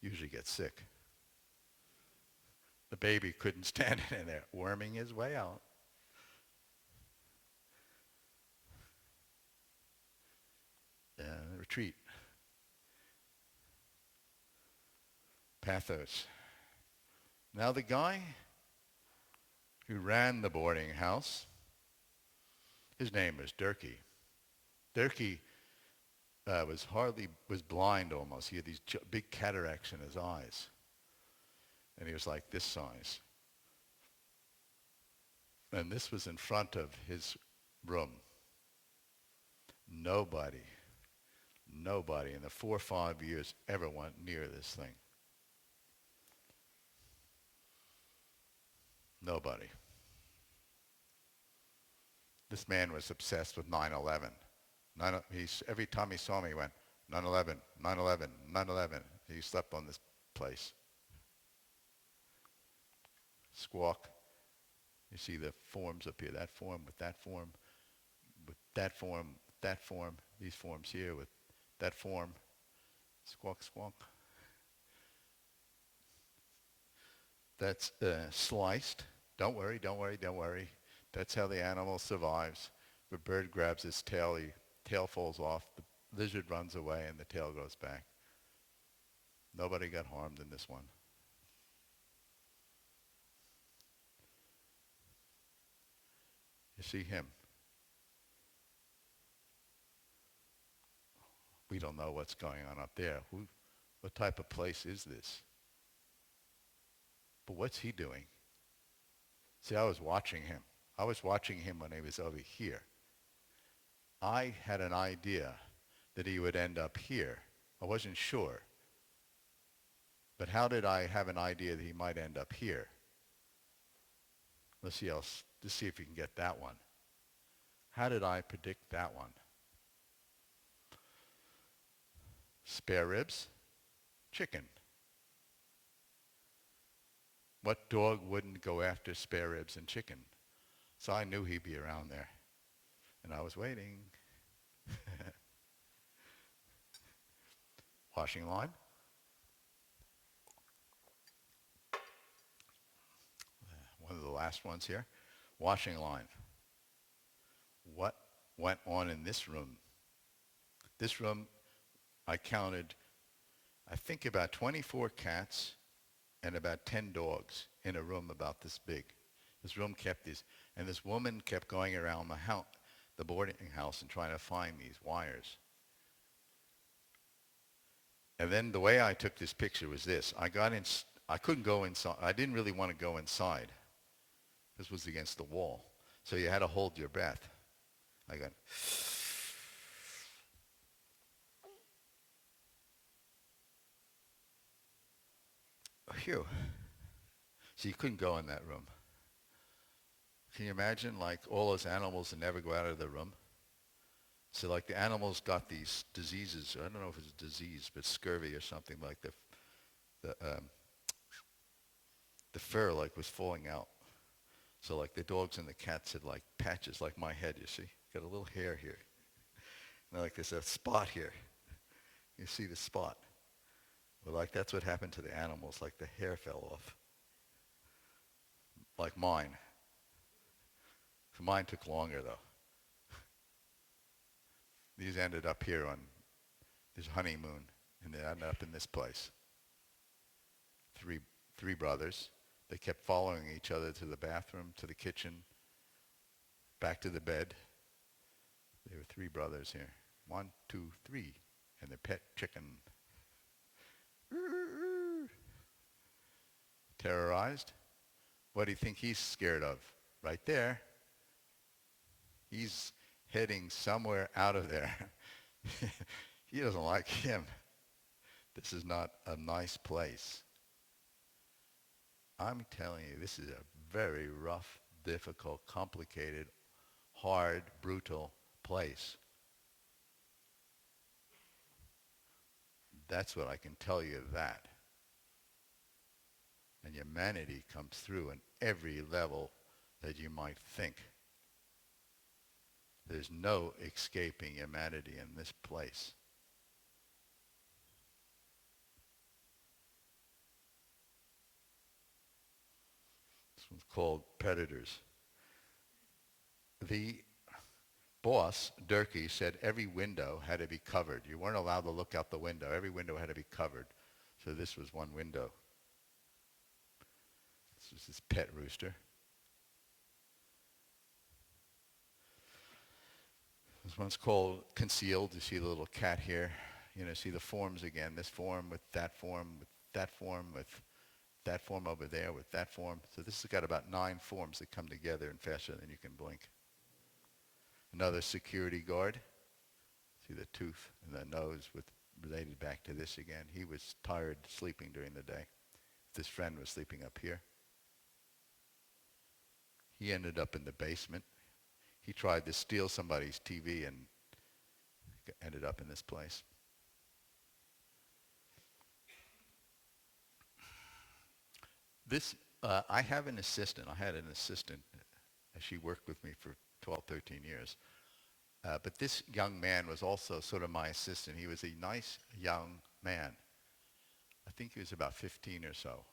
Usually get sick. The baby couldn't stand it in there, worming his way out. Retreat. Pathos. Now the guy who ran the boarding house, his name was Durkee. Durkee was blind almost. He had these big cataracts in his eyes. And he was like this size. And this was in front of his room. Nobody in the 4 or 5 years ever went near this thing. Nobody. This man was obsessed with 9/11. Every time he saw me, he went, 9/11, 9/11, 9/11. He slept on this place. Squawk. You see the forms up here, that form with that form, with that form, with that form, these forms here with that form. Squawk, squawk. That's sliced. Don't worry, don't worry, don't worry. That's how the animal survives. If a bird grabs its tail, the tail falls off, the lizard runs away, and the tail goes back. Nobody got harmed in this one. You see him. We don't know what's going on up there. What type of place is this? But what's he doing? See, I was watching him. I was watching him when he was over here. I had an idea that he would end up here. I wasn't sure. But how did I have an idea that he might end up here? Let's see if we can get that one. How did I predict that one? Spare ribs, chicken. What dog wouldn't go after spare ribs and chicken? So I knew he'd be around there. And I was waiting. Washing line. One of the last ones here. Washing line. What went on in this room? This room, I counted, I think about 24 cats and about 10 dogs in a room about this big. This room kept these, and this woman kept going around the boarding house and trying to find these wires. And then the way I took this picture was this. I couldn't go inside. I didn't really want to go inside. This was against the wall. So you had to hold your breath. I got, phew. So you couldn't go in that room. Can you imagine, like, all those animals that never go out of the room? So, like, the animals got these diseases. I don't know if it's a disease, but scurvy or something, like the fur, like, was falling out. So, like, the dogs and the cats had, like, patches, like my head, you see? Got a little hair here. And, like, there's a spot here. You see the spot? Well, like, that's what happened to the animals. Like, the hair fell off. Like mine. So mine took longer, though. These ended up here on this honeymoon, and they ended up in this place. Three brothers. They kept following each other to the bathroom, to the kitchen, back to the bed. There were 3 brothers here. 1, 2, 3. And their pet chicken. Terrorized. What do you think he's scared of? Right there. He's heading somewhere out of there. He doesn't like him. This is not a nice place. I'm telling you, this is a very rough, difficult, complicated, hard, brutal place. That's what I can tell you of that. And humanity comes through in every level that you might think. There's no escaping humanity in this place. This one's called Predators. The boss, Durkee, said every window had to be covered. You weren't allowed to look out the window. Every window had to be covered. So this was one window. This was his pet rooster. This one's called Concealed. You see the little cat here. You know, see the forms again. This form with that form, with that form, with that form over there with that form. So this has got about 9 forms that come together and faster than you can blink. Another security guard. See the tooth and the nose with related back to this again. He was tired sleeping during the day. This friend was sleeping up here. He ended up in the basement. He tried to steal somebody's TV and ended up in this place. I have an assistant. I had an assistant. She worked with me for 12, 13 years. But this young man was also sort of my assistant. He was a nice young man. I think he was about 15 or so.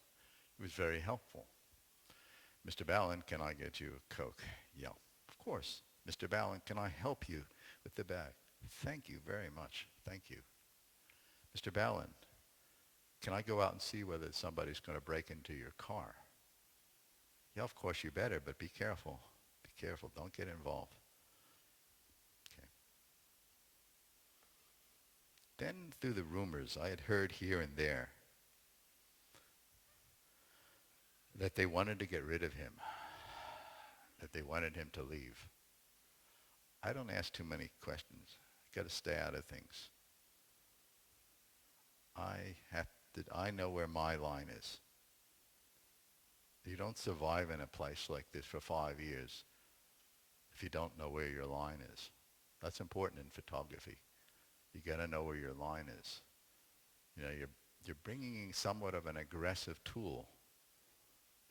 He was very helpful. Mr. Ballen, can I get you a Coke? Yeah, of course. Mr. Ballen, can I help you with the bag? Thank you very much. Thank you. Mr. Ballen, can I go out and see whether somebody's going to break into your car? Yeah, of course you better, but be careful. Be careful. Don't get involved. Okay. Then through the rumors, I had heard here and there that they wanted to get rid of him, that they wanted him to leave. I don't ask too many questions. I've got to stay out of things. I know where my line is. You don't survive in a place like this for 5 years if you don't know where your line is. That's important in photography. You got to know where your line is. You know, you're bringing somewhat of an aggressive tool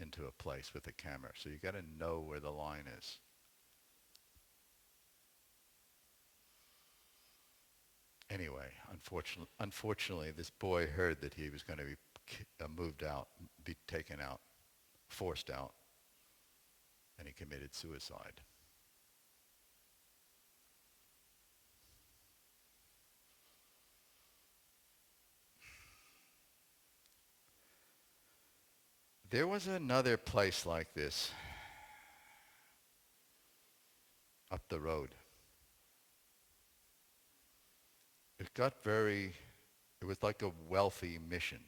into a place with a camera, so you got to know where the line is. Anyway, unfortunately, this boy heard that he was going to be moved out, be taken out, forced out, and he committed suicide. There was another place like this up the road. It was like a wealthy mission.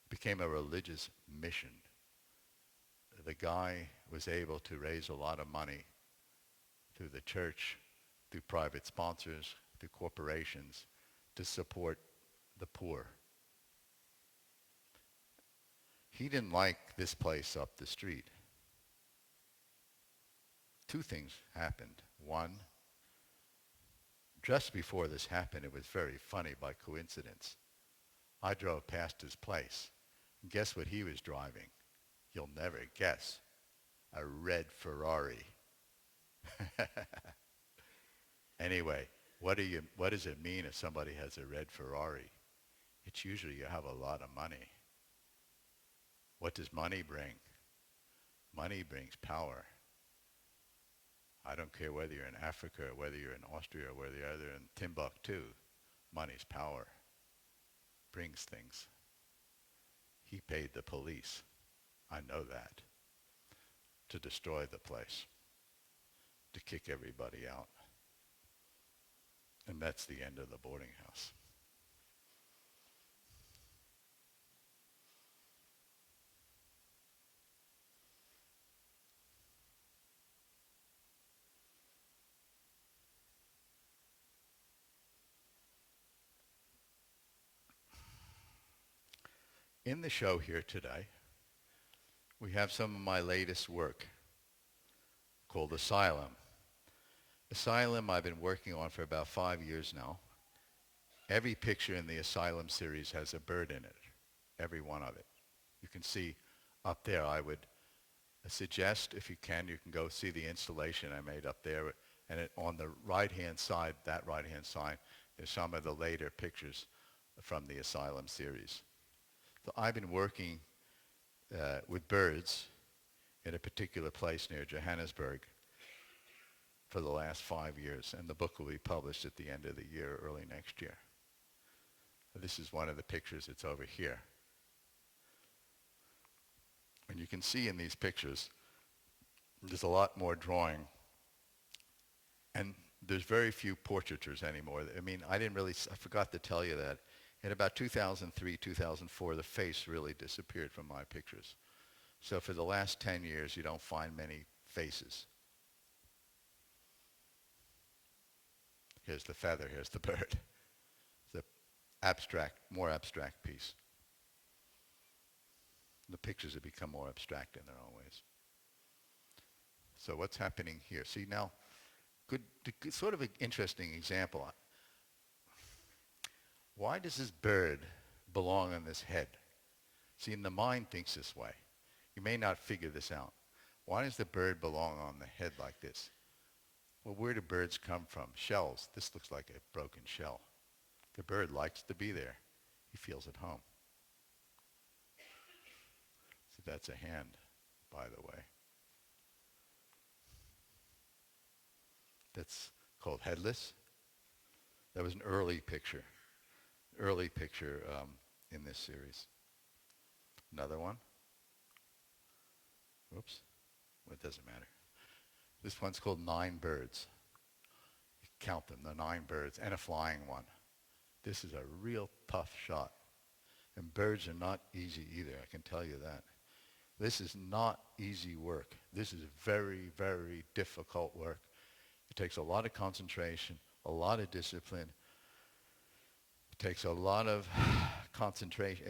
It became a religious mission. The guy was able to raise a lot of money through the church, through private sponsors, through corporations to support the poor. He didn't like this place up the street. 2 things happened. One, just before this happened, it was very funny by coincidence. I drove past his place. And guess what he was driving? You'll never guess. A red Ferrari. Anyway, what does it mean if somebody has a red Ferrari? It's usually you have a lot of money. What does money bring? Money brings power. I don't care whether you're in Africa, or whether you're in Austria, or whether you're in Timbuktu. Money's power. Brings things. He paid the police. I know that. To destroy the place. To kick everybody out. And that's the end of the boarding house. In the show here today, we have some of my latest work called Asylum. Asylum I've been working on for about 5 years now. Every picture in the Asylum series has a bird in it, every one of it. You can see up there, I would suggest, if you can go see the installation I made up there. And on the right-hand side, that right-hand side, there's some of the later pictures from the Asylum series. So I've been working with birds in a particular place near Johannesburg for the last 5 years, and the book will be published at the end of the year, early next year. This is one of the pictures. It's over here. And you can see in these pictures, there's a lot more drawing, and there's very few portraitures anymore. I mean, I forgot to tell you that In about 2003, 2004, the face really disappeared from my pictures. So for the last 10 years, you don't find many faces. Here's the feather, here's the bird. The abstract, more abstract piece. The pictures have become more abstract in their own ways. So what's happening here? See now, sort of an interesting example. Why does this bird belong on this head? See, and the mind thinks this way. You may not figure this out. Why does the bird belong on the head like this? Well, where do birds come from? Shells. This looks like a broken shell. The bird likes to be there. He feels at home. So that's a hand, by the way. That's called headless. That was an early picture in this series. Another one. Whoops. Well, it doesn't matter. This one's called 9 birds. You count them, the 9 birds, and a flying one. This is a real tough shot. And birds are not easy either, I can tell you that. This is not easy work. This is very, very difficult work. It takes a lot of concentration, a lot of discipline. It takes a lot of concentration.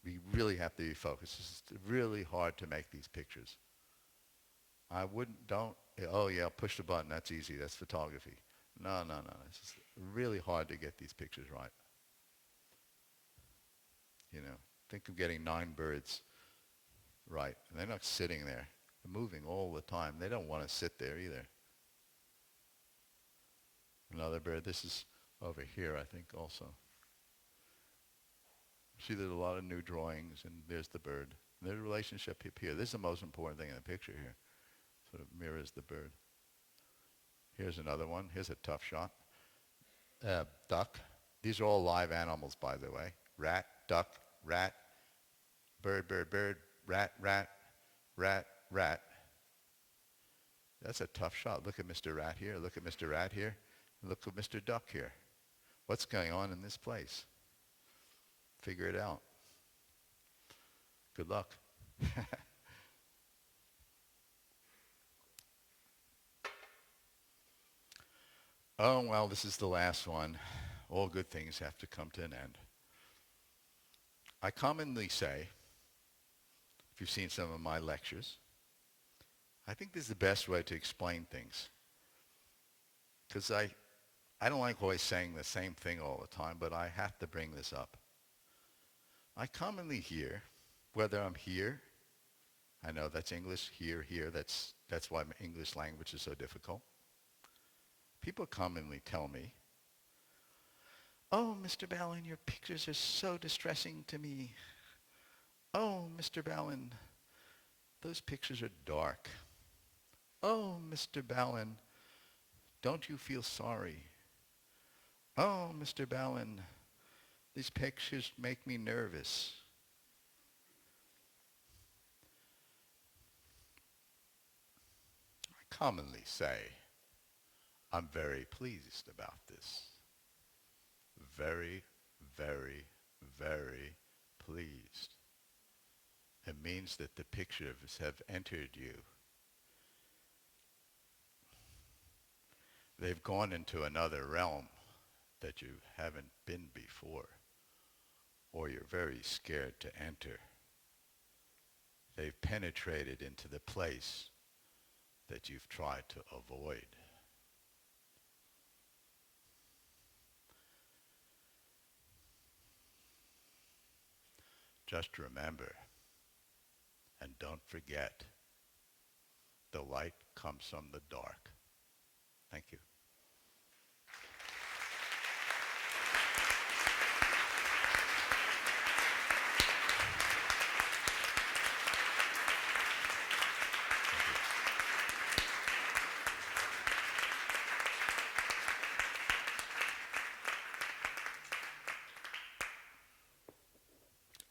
We really have to be focused. It's really hard to make these pictures. Oh yeah, push the button, that's easy, that's photography. No. It's just really hard to get these pictures right. You know, think of getting 9 birds right. And they're not sitting there. They're moving all the time. They don't want to sit there either. Another bird. This is over here, I think, also. See, there's a lot of new drawings, and there's the bird. And there's a relationship up here. This is the most important thing in the picture here. Sort of mirrors the bird. Here's another one. Here's a tough shot. Duck. These are all live animals, by the way. Rat, duck, rat, bird, bird, bird, rat, rat, rat, rat. That's a tough shot. Look at Mr. Rat here. Look at Mr. Rat here. Look at Mr. Duck here. What's going on in this place? Figure it out. Good luck. Oh, well, this is the last one. All good things have to come to an end. I commonly say, if you've seen some of my lectures, I think this is the best way to explain things. Because I don't like always saying the same thing all the time, but I have to bring this up. I commonly hear, whether I'm here, I know that's English, here, that's why my English language is so difficult. People commonly tell me, "Oh, Mr. Ballen, your pictures are so distressing to me. Oh, Mr. Ballen, those pictures are dark. Oh, Mr. Ballen, don't you feel sorry? Oh, Mr. Ballen, these pictures make me nervous." I commonly say, I'm very pleased about this. Very, very, very pleased. It means that the pictures have entered you. They've gone into another realm that you haven't been before, or you're very scared to enter. They've penetrated into the place that you've tried to avoid. Just remember, and don't forget, the light comes from the dark. Thank you.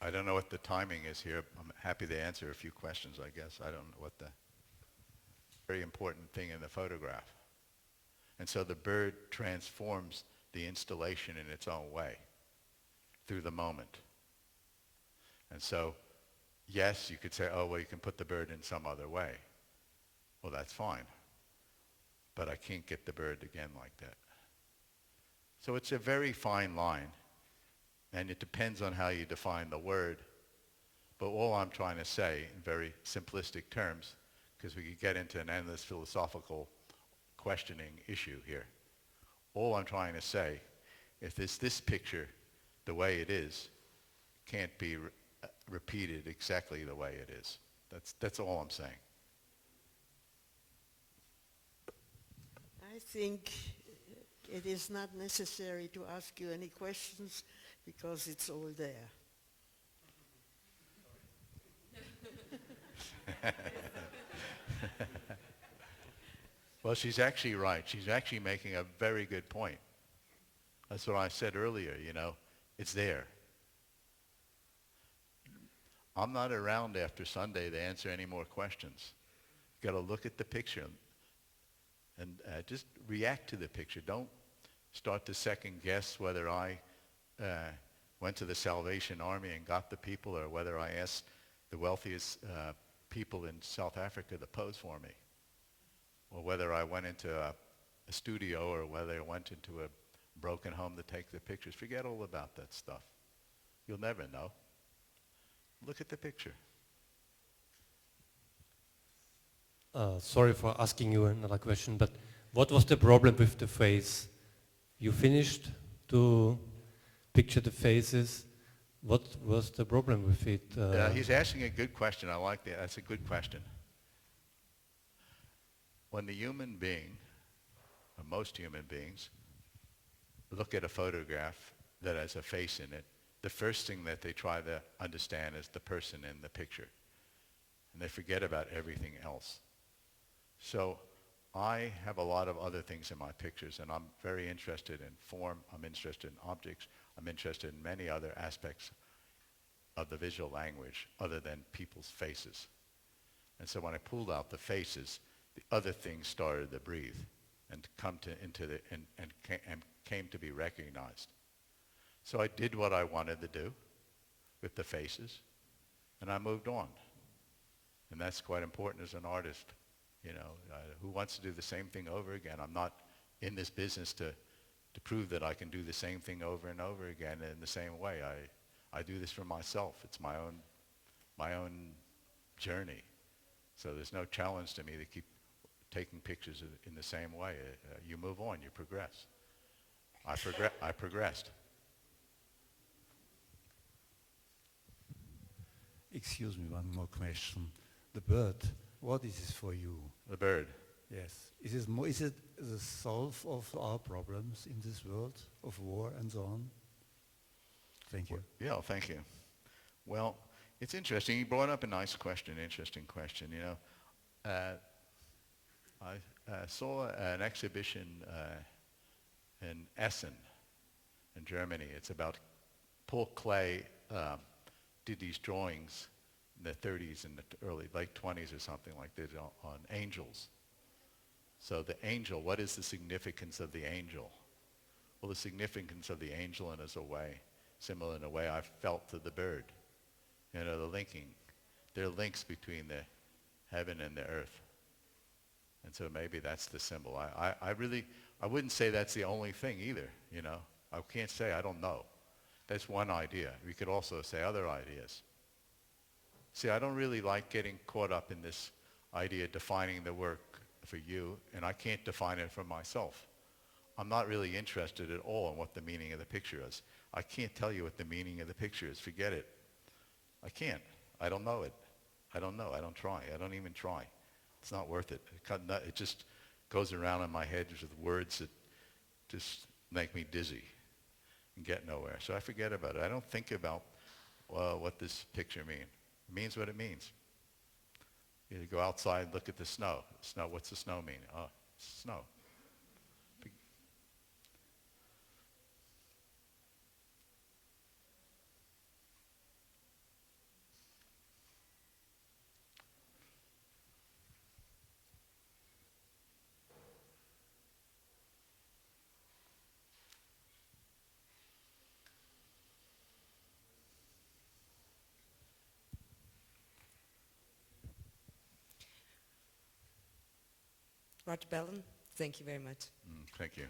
I don't know what the timing is here. I'm happy to answer a few questions, I guess. I don't know what the very important thing in the photograph. And so the bird transforms the installation in its own way. through the moment. And so, yes, you could say, oh, well, you can put the bird in some other way. Well, that's fine. But I can't get the bird again like that. So it's a very fine line, and it depends on how you define the word. But all I'm trying to say in very simplistic terms, because we could get into an endless philosophical questioning issue here. All I'm trying to say, if this picture, the way it is, can't be repeated exactly the way it is. That's all I'm saying. I think it is not necessary to ask you any questions because it's all there. Well, she's actually right. She's actually making a very good point. That's what I said earlier, it's there. I'm not around after Sunday to answer any more questions. You've got to look at the picture and just react to the picture. Don't start to second guess whether I went to the Salvation Army and got the people, or whether I asked the wealthiest people in South Africa to pose for me, or whether I went into a studio, or whether I went into a broken home to take the pictures. Forget all about that stuff. You'll never know. Look at the picture. Sorry for asking you another question, but what was the problem with the face? You finished to picture the faces. What was the problem with it? He's asking a good question. I like that. That's a good question. When the human being, or most human beings, look at a photograph that has a face in it, the first thing that they try to understand is the person in the picture. And they forget about everything else. So I have a lot of other things in my pictures, and I'm very interested in form, I'm interested in objects, I'm interested in many other aspects of the visual language other than people's faces. And so when I pulled out the faces, the other things started to breathe and come to and came to be recognized. So I did what I wanted to do with the faces, and I moved on. And that's quite important as an artist. Who wants to do the same thing over again? I'm not in this business to prove that I can do the same thing over and over again in the same way. I do this for myself. It's my own journey. So there's no challenge to me to keep taking pictures in the same way. You move on, you progress. I progressed. Excuse me, one more question. The bird, what is it for you? The bird. Yes. Is it the solve of our problems in this world of war and so on? Thank you. Yeah, thank you. Well, it's interesting. You brought up a nice question, interesting question. I saw an exhibition in Essen, in Germany. It's about Paul Klee did these drawings in the 30s and the late 20s or something like this on angels. So the angel, what is the significance of the angel? Well, the significance of the angel in is a way, similar in a way I felt to the bird. The linking. There are links between the heaven and the earth. And so maybe that's the symbol. I wouldn't say that's the only thing either, I can't say, I don't know. That's one idea. We could also say other ideas. See, I don't really like getting caught up in this idea of defining the work for you, and I can't define it for myself. I'm not really interested at all in what the meaning of the picture is. I can't tell you what the meaning of the picture is. Forget it. I can't. I don't know it. I don't know. I don't try. I don't even try. It's not worth it. It just goes around in my head with words that just make me dizzy and get nowhere. So I forget about it. I don't think about what this picture means. It means what it means. You go outside and look at the snow. Snow. What's the snow mean? Oh, snow. Roger Ballen, thank you very much. Thank you.